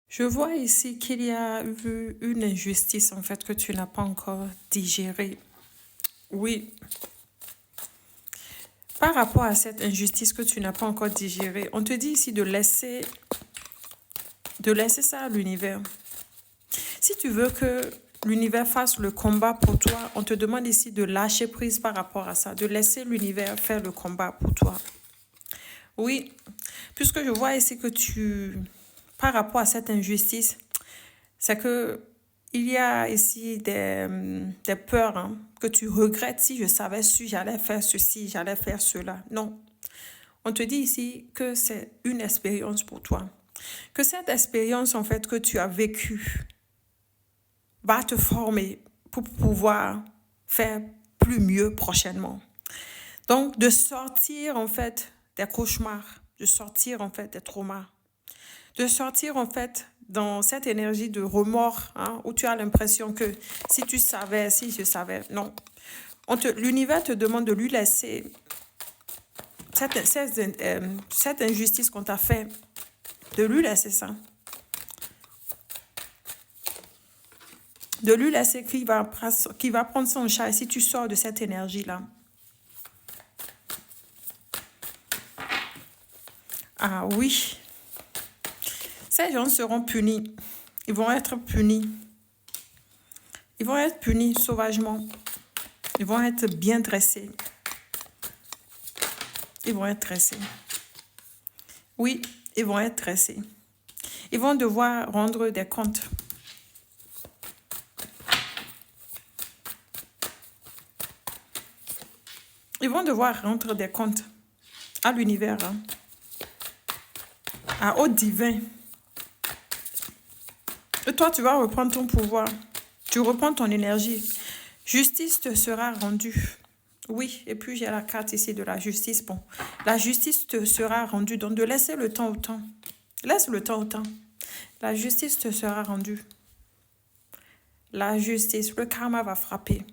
Je vois ici qu'il y a eu une injustice en fait que tu n'as pas encore digérée. Oui, par rapport à cette injustice que tu n'as pas encore digérée, on te dit ici de laisser ça à l'univers. Si tu veux que l'univers fasse le combat pour toi, on te demande ici de lâcher prise par rapport à ça, de laisser l'univers faire le combat pour toi. Oui, puisque je vois ici que par rapport à cette injustice, c'est que il y a ici des peurs que tu regrettes si je savais si j'allais faire ceci, j'allais faire cela. Non. On te dit ici que c'est une expérience pour toi. Que cette expérience, en fait, que tu as vécue va te former pour pouvoir faire plus mieux prochainement. Donc, de sortir, en fait, des cauchemars, de sortir, en fait, des traumas, de sortir, en fait, dans cette énergie de remords, où tu as l'impression que si tu savais, si je savais, non. L'univers te demande de lui laisser cette injustice qu'on t'a fait, de lui laisser ça. De lui laisser qu'il va prendre son chat si tu sors de cette énergie-là. Ah oui. Ces gens seront punis. Ils vont être punis. Ils vont être punis sauvagement. Ils vont être bien dressés. Ils vont être dressés. Oui, ils vont être dressés. Ils vont devoir rendre des comptes. Ils vont devoir rendre des comptes à l'univers, au divin. Et toi, tu vas reprendre ton pouvoir. Tu reprends ton énergie. Justice te sera rendue. Oui, et puis j'ai la carte ici de la justice. Bon, la justice te sera rendue. Donc, de laisser le temps au temps. Laisse le temps au temps. La justice te sera rendue. La justice, le karma va frapper.